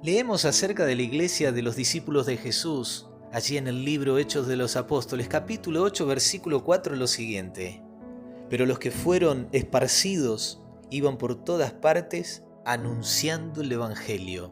Leemos acerca de la iglesia de los discípulos de Jesús, allí en el libro Hechos de los Apóstoles, capítulo 8, versículo 4, lo siguiente. Pero los que fueron esparcidos iban por todas partes anunciando el Evangelio.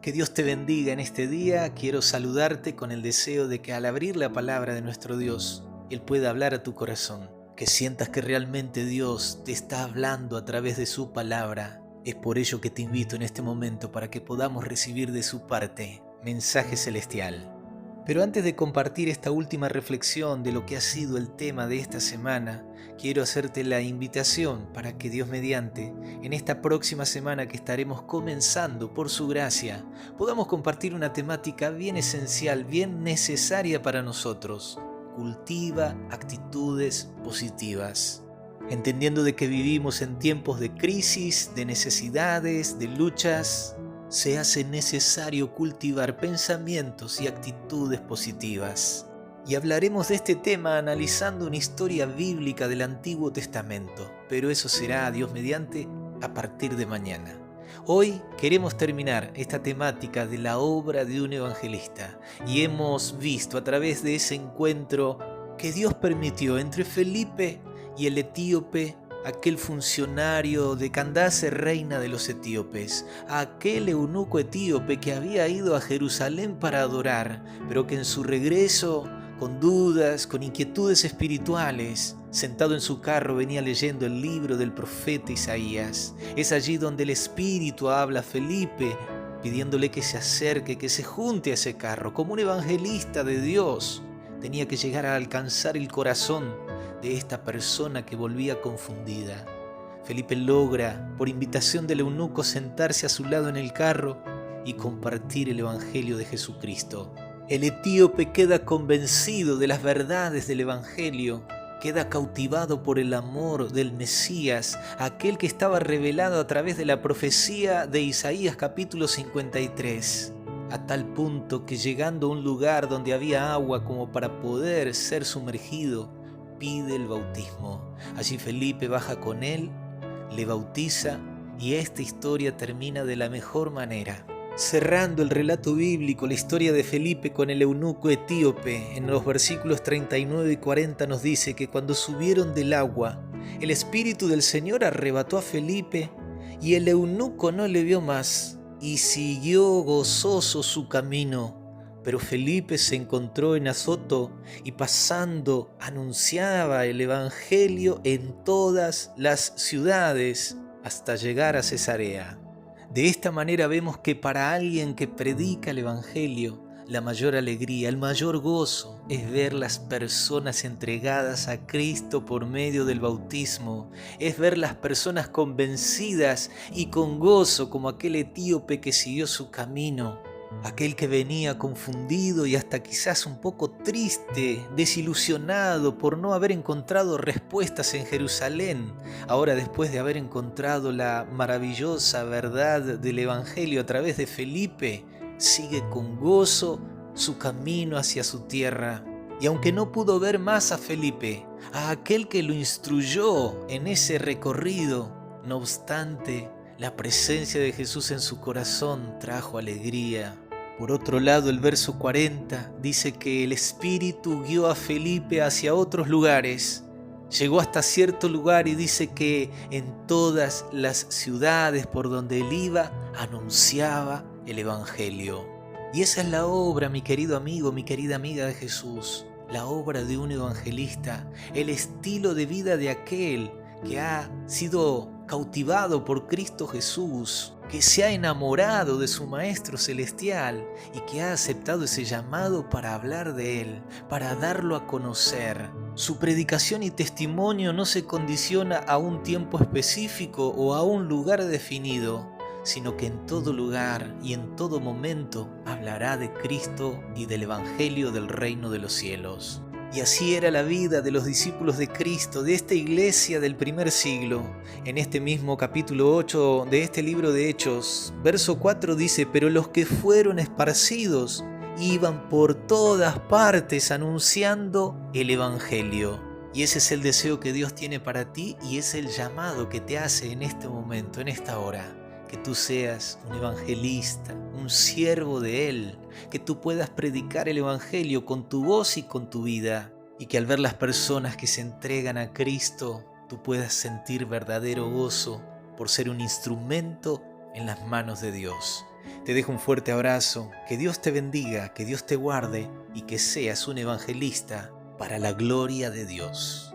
Que Dios te bendiga en este día. Quiero saludarte con el deseo de que al abrir la palabra de nuestro Dios, Él pueda hablar a tu corazón. Que sientas que realmente Dios te está hablando a través de su palabra. Es por ello que te invito en este momento para que podamos recibir de su parte mensaje celestial. Pero antes de compartir esta última reflexión de lo que ha sido el tema de esta semana, quiero hacerte la invitación para que Dios mediante, en esta próxima semana que estaremos comenzando por su gracia, podamos compartir una temática bien esencial, bien necesaria para nosotros. Cultiva actitudes positivas. Entendiendo de que vivimos en tiempos de crisis, de necesidades, de luchas, se hace necesario cultivar pensamientos y actitudes positivas. Y hablaremos de este tema analizando una historia bíblica del Antiguo Testamento, pero eso será, Dios mediante, a partir de mañana. Hoy queremos terminar esta temática de la obra de un evangelista y hemos visto a través de ese encuentro que Dios permitió entre Felipe y el etíope, aquel funcionario de Candace, reina de los etíopes, aquel eunuco etíope que había ido a Jerusalén para adorar, pero que en su regreso, con dudas, con inquietudes espirituales, sentado en su carro venía leyendo el libro del profeta Isaías. Es allí donde el Espíritu habla a Felipe, pidiéndole que se acerque, que se junte a ese carro. Como un evangelista de Dios, tenía que llegar a alcanzar el corazón de esta persona que volvía confundida. Felipe logra, por invitación del eunuco, sentarse a su lado en el carro y compartir el Evangelio de Jesucristo. El etíope queda convencido de las verdades del Evangelio, queda cautivado por el amor del Mesías, aquel que estaba revelado a través de la profecía de Isaías capítulo 53. A tal punto que llegando a un lugar donde había agua como para poder ser sumergido, pide el bautismo. Allí Felipe baja con él, le bautiza y esta historia termina de la mejor manera. Cerrando el relato bíblico, la historia de Felipe con el eunuco etíope, en los versículos 39 y 40 nos dice que cuando subieron del agua, el Espíritu del Señor arrebató a Felipe y el eunuco no le vio más y siguió gozoso su camino. Pero Felipe se encontró en Azoto y pasando anunciaba el Evangelio en todas las ciudades hasta llegar a Cesarea. De esta manera vemos que para alguien que predica el Evangelio, la mayor alegría, el mayor gozo es ver las personas entregadas a Cristo por medio del bautismo, es ver las personas convencidas y con gozo como aquel etíope que siguió su camino. Aquel que venía confundido y hasta quizás un poco triste, desilusionado por no haber encontrado respuestas en Jerusalén, ahora después de haber encontrado la maravillosa verdad del Evangelio a través de Felipe, sigue con gozo su camino hacia su tierra. Y aunque no pudo ver más a Felipe, a aquel que lo instruyó en ese recorrido, no obstante, la presencia de Jesús en su corazón trajo alegría. Por otro lado, el verso 40 dice que el Espíritu guió a Felipe hacia otros lugares. Llegó hasta cierto lugar y dice que en todas las ciudades por donde él iba, anunciaba el Evangelio. Y esa es la obra, mi querido amigo, mi querida amiga de Jesús, la obra de un evangelista, el estilo de vida de aquel que ha sido cautivado por Cristo Jesús, que se ha enamorado de su Maestro Celestial y que ha aceptado ese llamado para hablar de Él, para darlo a conocer. Su predicación y testimonio no se condiciona a un tiempo específico o a un lugar definido, sino que en todo lugar y en todo momento hablará de Cristo y del Evangelio del reino de los cielos. Y así era la vida de los discípulos de Cristo, de esta iglesia del primer siglo. En este mismo capítulo 8 de este libro de Hechos, verso 4 dice: pero los que fueron esparcidos iban por todas partes anunciando el Evangelio. Y ese es el deseo que Dios tiene para ti y es el llamado que te hace en este momento, en esta hora. que tú seas un evangelista, un siervo de Él, que tú puedas predicar el Evangelio con tu voz y con tu vida, y que al ver las personas que se entregan a Cristo, tú puedas sentir verdadero gozo por ser un instrumento en las manos de Dios. Te dejo un fuerte abrazo, que Dios te bendiga, que Dios te guarde y que seas un evangelista para la gloria de Dios.